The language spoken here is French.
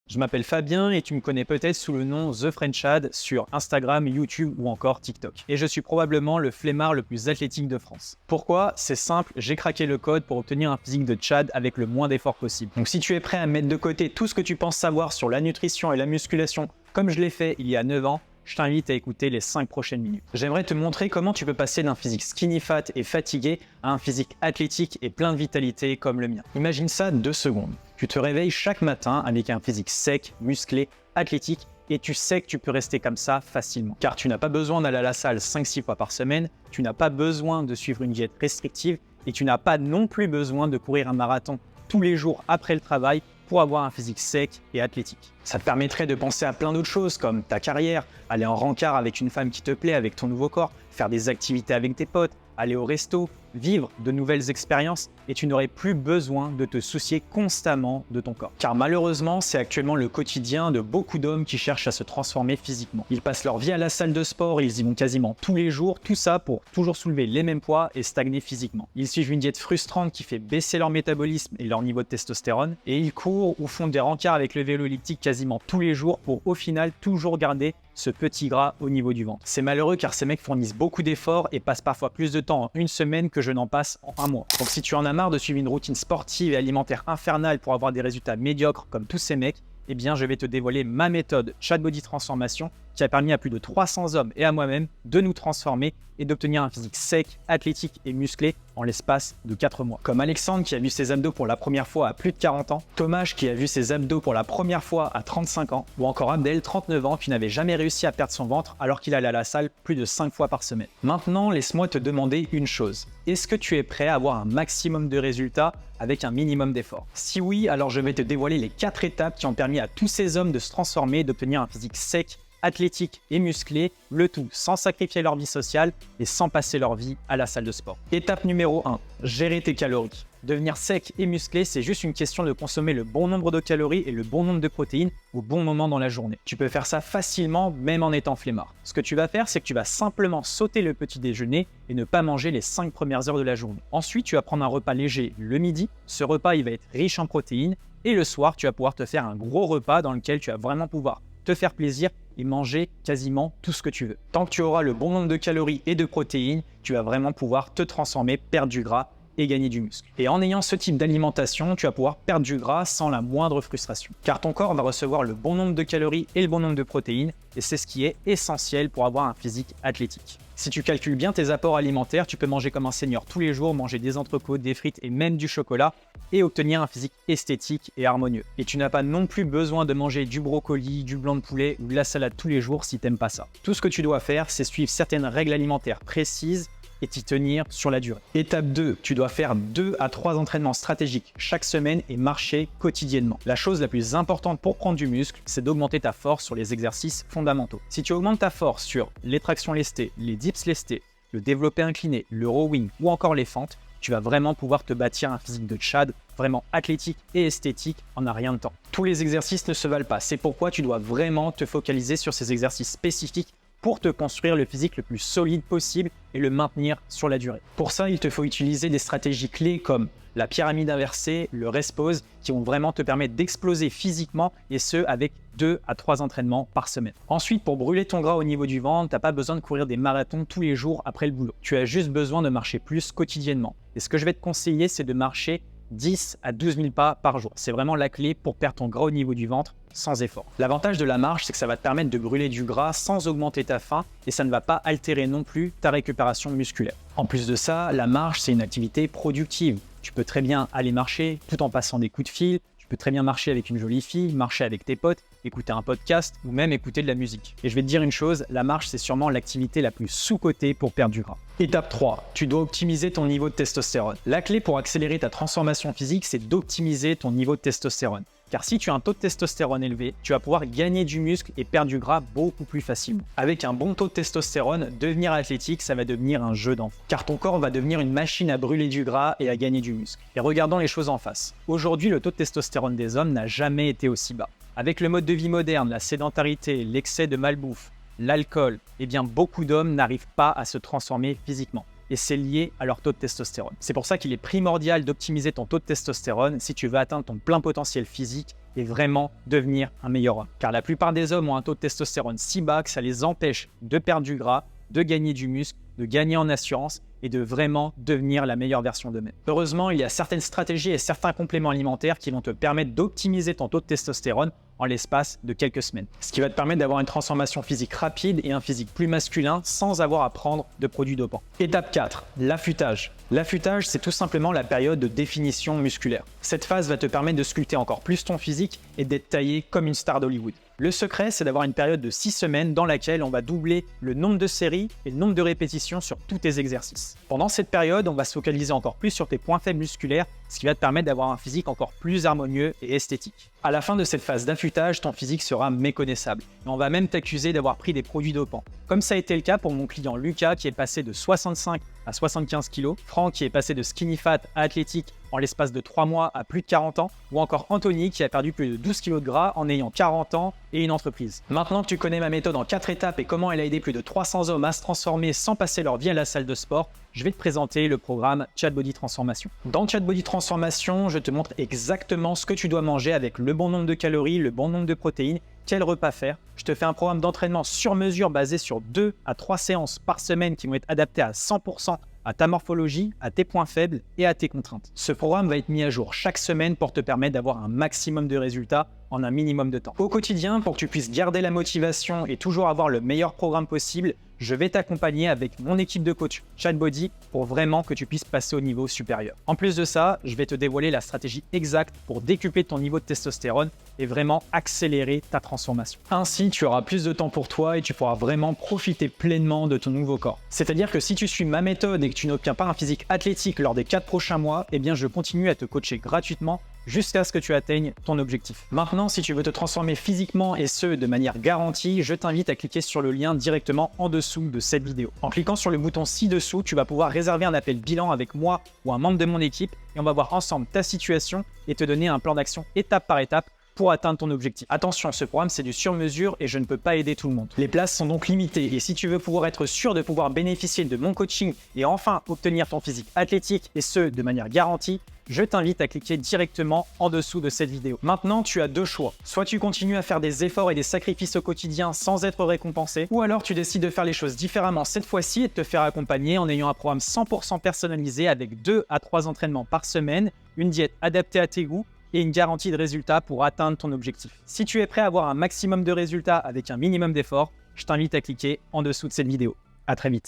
Je m'appelle Fabien et tu me connais peut-être sous le nom The French Chad sur Instagram, YouTube ou encore TikTok. Et je suis probablement le flemmard le plus athlétique de France. Pourquoi? C'est simple, j'ai craqué le code pour obtenir un physique de Chad avec le moins d'efforts possible. Donc si tu es prêt à mettre de côté tout ce que tu penses savoir sur la nutrition et la musculation, comme je l'ai fait il y a 9 ans, je t'invite à écouter les 5 prochaines minutes. J'aimerais te montrer comment tu peux passer d'un physique skinny fat et fatigué à un physique athlétique et plein de vitalité comme le mien. Imagine ça 2 secondes. Tu te réveilles chaque matin avec un physique sec, musclé, athlétique et tu sais que tu peux rester comme ça facilement. Car tu n'as pas besoin d'aller à la salle 5-6 fois par semaine, tu n'as pas besoin de suivre une diète restrictive et tu n'as pas non plus besoin de courir un marathon tous les jours après le travail pour avoir un physique sec et athlétique. Ça te permettrait de penser à plein d'autres choses comme ta carrière, aller en rencard avec une femme qui te plaît avec ton nouveau corps, faire des activités avec tes potes, aller au resto, vivre de nouvelles expériences et tu n'aurais plus besoin de te soucier constamment de ton corps. Car malheureusement, c'est actuellement le quotidien de beaucoup d'hommes qui cherchent à se transformer physiquement. Ils passent leur vie à la salle de sport, ils y vont quasiment tous les jours, tout ça pour toujours soulever les mêmes poids et stagner physiquement. Ils suivent une diète frustrante qui fait baisser leur métabolisme et leur niveau de testostérone et ils courent ou font des rencarts avec le vélo elliptique quasiment tous les jours pour au final toujours garder ce petit gras au niveau du ventre. C'est malheureux car ces mecs fournissent beaucoup d'efforts et passent parfois plus de temps en une semaine que je n'en passe en un mois. Donc si tu en as marre de suivre une routine sportive et alimentaire infernale pour avoir des résultats médiocres comme tous ces mecs, eh bien je vais te dévoiler ma méthode Chad Body Transformation qui a permis à plus de 300 hommes et à moi-même de nous transformer et d'obtenir un physique sec, athlétique et musclé en l'espace de 4 mois. Comme Alexandre qui a vu ses abdos pour la première fois à plus de 40 ans, Thomas qui a vu ses abdos pour la première fois à 35 ans, ou encore Abdel, 39 ans, qui n'avait jamais réussi à perdre son ventre alors qu'il allait à la salle plus de 5 fois par semaine. Maintenant, laisse-moi te demander une chose. Est-ce que tu es prêt à avoir un maximum de résultats avec un minimum d'efforts? Si oui, alors je vais te dévoiler les 4 étapes qui ont permis à tous ces hommes de se transformer et d'obtenir un physique sec, athlétique et musclé, le tout sans sacrifier leur vie sociale et sans passer leur vie à la salle de sport. Étape numéro 1, gérer tes calories. Devenir sec et musclé, c'est juste une question de consommer le bon nombre de calories et le bon nombre de protéines au bon moment dans la journée. Tu peux faire ça facilement, même en étant flemmard. Ce que tu vas faire, c'est que tu vas simplement sauter le petit déjeuner et ne pas manger les 5 premières heures de la journée. Ensuite, tu vas prendre un repas léger le midi. Ce repas, il va être riche en protéines. Et le soir, tu vas pouvoir te faire un gros repas dans lequel tu vas vraiment pouvoir te faire plaisir et manger quasiment tout ce que tu veux. Tant que tu auras le bon nombre de calories et de protéines, tu vas vraiment pouvoir te transformer, perdre du gras et gagner du muscle. Et en ayant ce type d'alimentation, tu vas pouvoir perdre du gras sans la moindre frustration. Car ton corps va recevoir le bon nombre de calories et le bon nombre de protéines, et c'est ce qui est essentiel pour avoir un physique athlétique. Si tu calcules bien tes apports alimentaires, tu peux manger comme un seigneur tous les jours, manger des entrecôtes, des frites et même du chocolat et obtenir un physique esthétique et harmonieux. Et tu n'as pas non plus besoin de manger du brocoli, du blanc de poulet ou de la salade tous les jours si t'aimes pas ça. Tout ce que tu dois faire, c'est suivre certaines règles alimentaires précises et t'y tenir sur la durée. Étape 2, tu dois faire 2 à 3 entraînements stratégiques chaque semaine et marcher quotidiennement. La chose la plus importante pour prendre du muscle, c'est d'augmenter ta force sur les exercices fondamentaux. Si tu augmentes ta force sur les tractions lestées, les dips lestés, le développé incliné, le rowing ou encore les fentes, tu vas vraiment pouvoir te bâtir un physique de Chad vraiment athlétique et esthétique en un rien de temps. Tous les exercices ne se valent pas, c'est pourquoi tu dois vraiment te focaliser sur ces exercices spécifiques pour te construire le physique le plus solide possible et le maintenir sur la durée. Pour ça, il te faut utiliser des stratégies clés comme la pyramide inversée, le rest pause, qui vont vraiment te permettre d'exploser physiquement et ce, avec 2 à 3 entraînements par semaine. Ensuite, pour brûler ton gras au niveau du ventre, tu n'as pas besoin de courir des marathons tous les jours après le boulot. Tu as juste besoin de marcher plus quotidiennement. Et ce que je vais te conseiller, c'est de marcher 10 à 12 000 pas par jour. C'est vraiment la clé pour perdre ton gras au niveau du ventre sans effort. L'avantage de la marche, c'est que ça va te permettre de brûler du gras sans augmenter ta faim et ça ne va pas altérer non plus ta récupération musculaire. En plus de ça, la marche, c'est une activité productive. Tu peux très bien aller marcher tout en passant des coups de fil, tu peux très bien marcher avec une jolie fille, marcher avec tes potes, écouter un podcast ou même écouter de la musique. Et je vais te dire une chose, la marche, c'est sûrement l'activité la plus sous-cotée pour perdre du gras. Étape 3, tu dois optimiser ton niveau de testostérone. La clé pour accélérer ta transformation physique, c'est d'optimiser ton niveau de testostérone. Car si tu as un taux de testostérone élevé, tu vas pouvoir gagner du muscle et perdre du gras beaucoup plus facilement. Avec un bon taux de testostérone, devenir athlétique, ça va devenir un jeu d'enfant. Car ton corps va devenir une machine à brûler du gras et à gagner du muscle. Et regardons les choses en face. Aujourd'hui, le taux de testostérone des hommes n'a jamais été aussi bas. Avec le mode de vie moderne, la sédentarité, l'excès de malbouffe, l'alcool, eh bien beaucoup d'hommes n'arrivent pas à se transformer physiquement. Et c'est lié à leur taux de testostérone. C'est pour ça qu'il est primordial d'optimiser ton taux de testostérone si tu veux atteindre ton plein potentiel physique et vraiment devenir un meilleur homme. Car la plupart des hommes ont un taux de testostérone si bas que ça les empêche de perdre du gras, de gagner du muscle, de gagner en assurance et de vraiment devenir la meilleure version d'eux-mêmes. Heureusement, il y a certaines stratégies et certains compléments alimentaires qui vont te permettre d'optimiser ton taux de testostérone en l'espace de quelques semaines. Ce qui va te permettre d'avoir une transformation physique rapide et un physique plus masculin sans avoir à prendre de produits dopants. Étape 4, l'affûtage. L'affûtage, c'est tout simplement la période de définition musculaire. Cette phase va te permettre de sculpter encore plus ton physique et d'être taillé comme une star d'Hollywood. Le secret, c'est d'avoir une période de 6 semaines dans laquelle on va doubler le nombre de séries et le nombre de répétitions sur tous tes exercices. Pendant cette période, on va se focaliser encore plus sur tes points faibles musculaires, ce qui va te permettre d'avoir un physique encore plus harmonieux et esthétique. À la fin de cette phase d'affûtage, ton physique sera méconnaissable et on va même t'accuser d'avoir pris des produits dopants. Comme ça a été le cas pour mon client Lucas qui est passé de 65 à 75 kg, Franck qui est passé de skinny fat à athlétique en l'espace de 3 mois à plus de 40 ans, ou encore Anthony qui a perdu plus de 12 kg de gras en ayant 40 ans et une entreprise. Maintenant que tu connais ma méthode en 4 étapes et comment elle a aidé plus de 300 hommes à se transformer sans passer leur vie à la salle de sport, je vais te présenter le programme Chat Body Transformation. Dans Chat Body Transformation, je te montre exactement ce que tu dois manger avec le bon nombre de calories, le bon nombre de protéines, quel repas faire. Je te fais un programme d'entraînement sur mesure basé sur 2 à 3 séances par semaine qui vont être adaptées à 100% à ta morphologie, à tes points faibles et à tes contraintes. Ce programme va être mis à jour chaque semaine pour te permettre d'avoir un maximum de résultats en un minimum de temps. Au quotidien, pour que tu puisses garder la motivation et toujours avoir le meilleur programme possible, je vais t'accompagner avec mon équipe de coach Chat Body pour vraiment que tu puisses passer au niveau supérieur. En plus de ça, je vais te dévoiler la stratégie exacte pour décupler ton niveau de testostérone et vraiment accélérer ta transformation. Ainsi, tu auras plus de temps pour toi et tu pourras vraiment profiter pleinement de ton nouveau corps. C'est-à-dire que si tu suis ma méthode et que tu n'obtiens pas un physique athlétique lors des 4 prochains mois, eh bien je continue à te coacher gratuitement jusqu'à ce que tu atteignes ton objectif. Maintenant, si tu veux te transformer physiquement et ce de manière garantie, je t'invite à cliquer sur le lien directement en dessous de cette vidéo. En cliquant sur le bouton ci-dessous, tu vas pouvoir réserver un appel bilan avec moi ou un membre de mon équipe et on va voir ensemble ta situation et te donner un plan d'action étape par étape pour atteindre ton objectif. Attention, ce programme c'est du sur-mesure et je ne peux pas aider tout le monde. Les places sont donc limitées et si tu veux pouvoir être sûr de pouvoir bénéficier de mon coaching et enfin obtenir ton physique athlétique et ce de manière garantie, je t'invite à cliquer directement en dessous de cette vidéo. Maintenant, tu as deux choix. Soit tu continues à faire des efforts et des sacrifices au quotidien sans être récompensé, ou alors tu décides de faire les choses différemment cette fois-ci et de te faire accompagner en ayant un programme 100% personnalisé avec 2 à 3 entraînements par semaine, une diète adaptée à tes goûts et une garantie de résultat pour atteindre ton objectif. Si tu es prêt à avoir un maximum de résultats avec un minimum d'efforts, je t'invite à cliquer en dessous de cette vidéo. À très vite.